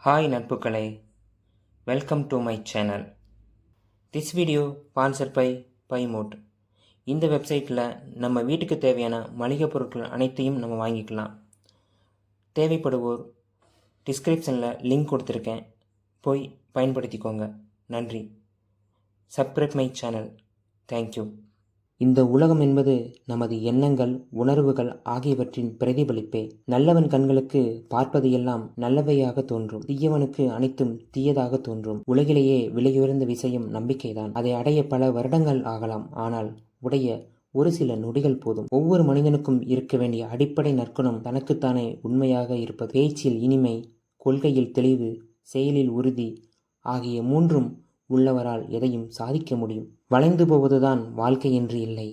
Hi நட்புகளே, welcome to my channel. This video sponsor by மோட். இந்த வெப்சைட்டில் நம்ம வீட்டுக்கு தேவையான மளிகை பொருட்கள் அனைத்தையும் நம்ம வாங்கிக்கலாம். தேவைப்படுவோர் டிஸ்கிரிப்ஷனில் லிங்க் கொடுத்துருக்கேன், போய் பயன்படுத்திக்கோங்க. நன்றி. Subscribe my channel. தேங்க்யூ. இந்த உலகம் என்பது நமது எண்ணங்கள், உணர்வுகள் ஆகியவற்றின் பிரதிபலிப்பே. நல்லவன் கண்களுக்கு பார்ப்பது எல்லாம் நல்லவையாக தோன்றும், தீயவனுக்கு அனைத்தும் தீயதாக தோன்றும். உலகிலேயே விலையுயர்ந்த விஷயம் நம்பிக்கைதான். அதை அடைய பல வருடங்கள் ஆகலாம், ஆனால் உடைய ஒரு சில நொடிகள் போதும். ஒவ்வொரு மனிதனுக்கும் இருக்க வேண்டிய அடிப்படை நற்குணம் தனக்குத்தானே உண்மையாக இருப்பது. பேச்சில் இனிமை, கொள்கையில் தெளிவு, செயலில் உறுதி ஆகிய மூன்றும் உள்ளவரால் எதையும் சாதிக்க முடியும். வளைந்து போவதுதான் வாழ்க்கை என்று இல்லை.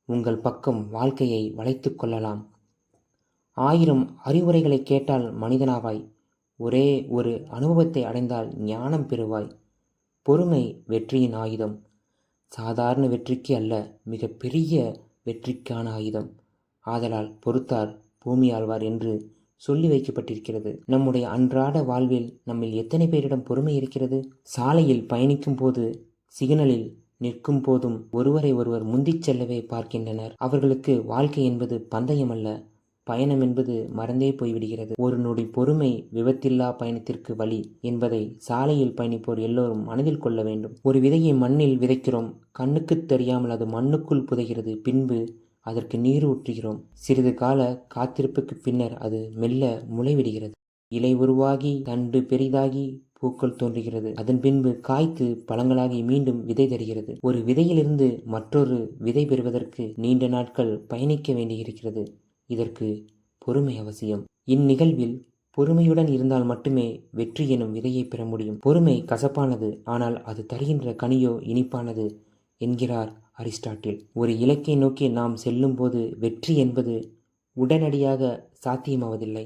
உங்கள் பக்கம் வாழ்க்கையை வளைத்து கொள்ளலாம். 1000 அறிவுரைகளை கேட்டால் மனிதனாவாய். ஒரே ஒரு அனுபவத்தை அடைந்தால் ஞானம் பெறுவாய். பொறுமை வெற்றியின் ஆயுதம். சாதாரண வெற்றிக்கு அல்ல, மிக பெரிய வெற்றிக்கான ஆயுதம். ஆதலால் பொறுத்தார் பூமி ஆழ்வார் என்று சொல்லி வைக்கப்பட்டிருக்கிறது. நம்முடைய அன்றாட வாழ்வில் நம்மில் எத்தனை பேரிடம் பொறுமை இருக்கிறது? சாலையில் பயணிக்கும் போது, சிக்னலில் நிற்கும் போதும் ஒருவரை ஒருவர் முந்திச் செல்லவே பார்க்கின்றனர். அவர்களுக்கு வாழ்க்கை என்பது பந்தயம் அல்ல, பயணம் என்பது மறந்தே போய்விடுகிறது. ஒரு நொடி பொறுமை விபத்தில்லா பயணத்திற்கு வழி என்பதை சாலையில் பயணிப்போர் எல்லோரும் மனதில் கொள்ள வேண்டும். ஒரு விதையை மண்ணில் விதைக்கிறோம், கண்ணுக்கு தெரியாமல் அது மண்ணுக்குள் புதைகிறது. பின்பு அதற்கு நீர் ஊற்றுகிறோம். சிறிது கால காத்திருப்புக்கு பின்னர் அது மெல்ல முளைவிடுகிறது. இலை உருவாகி, தண்டு பெரிதாகி, பூக்கள் தோன்றுகிறது. அதன் பின்பு காய்த்து பழங்களாகி மீண்டும் விதை தருகிறது. ஒரு விதையிலிருந்து மற்றொரு விதை பெறுவதற்கு நீண்ட நாட்கள் பயணிக்க வேண்டியிருக்கிறது. இதற்கு பொறுமை அவசியம். இந்நிகழ்வில் பொறுமையுடன் இருந்தால் மட்டுமே வெற்றி எனும் விதையை பெற முடியும். பொறுமை கசப்பானது, ஆனால் அது தருகின்ற கனியோ இனிப்பானது என்கிறார் அரிஸ்டாட்டில். ஒரு இலக்கை நோக்கி நாம் செல்லும் போது வெற்றி என்பது உடனடியாக சாத்தியமாவதில்லை.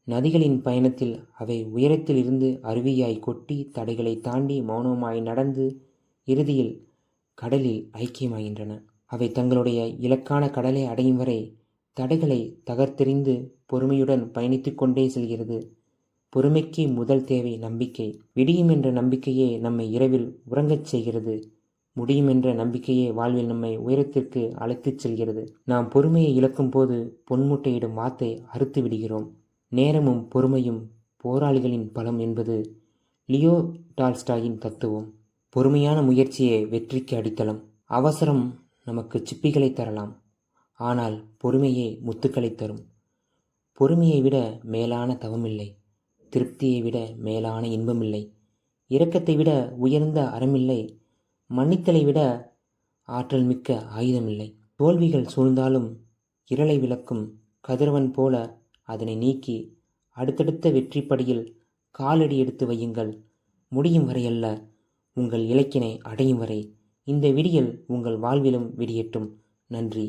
நதிகளின் பயணத்தில் அவை உயரத்தில் இருந்து அருவியாய் கொட்டி, தடைகளை தாண்டி மௌனமாய் நடந்து இறுதியில் கடலில் ஐக்கியமாகின்றன. அவை தங்களுடைய இலக்கான கடலை அடையும் வரை தடைகளை தகர்த்தெறிந்து பொறுமையுடன் பயணித்து கொண்டே செல்கிறது. பொறுமைக்கு முதல் தேவை நம்பிக்கை. விடியும் என்ற நம்பிக்கையே நம்மை இரவில் உறங்கச் செய்கிறது. முடியும் என்ற நம்பிக்கையே வாழ்வில் நம்மை உயரத்திற்கு அழைத்துச் செல்கிறது. நாம் பொறுமையை இழக்கும் போது பொன்முட்டையிடும் வாத்தை அறுத்து விடுகிறோம். நேரமும் பொறுமையும் போராளிகளின் பலம் என்பது லியோ டால்ஸ்டாயின் தத்துவம். பொறுமையான முயற்சியே வெற்றிக்கு அடித்தளம். அவசரம் நமக்கு சிப்பிகளை தரலாம், ஆனால் பொறுமையே முத்துக்களை தரும். பொறுமையை விட மேலான தவமில்லை, திருப்தியை விட மேலான இன்பமில்லை, இரக்கத்தை விட உயர்ந்த அறமில்லை, மன்னித்தலை விட ஆற்றல் மிக்க ஆயுதமில்லை. தோல்விகள் சூழ்ந்தாலும் இருளை விளக்கும் கதிரவன் போல அதனை நீக்கி அடுத்தடுத்த வெற்றிப்படியில் காலடி எடுத்து வையுங்கள். முடியும் வரையல்ல, உங்கள் இலக்கினை அடையும் வரை. இந்த விடியல் உங்கள் வாழ்விலும் விடியட்டும். நன்றி.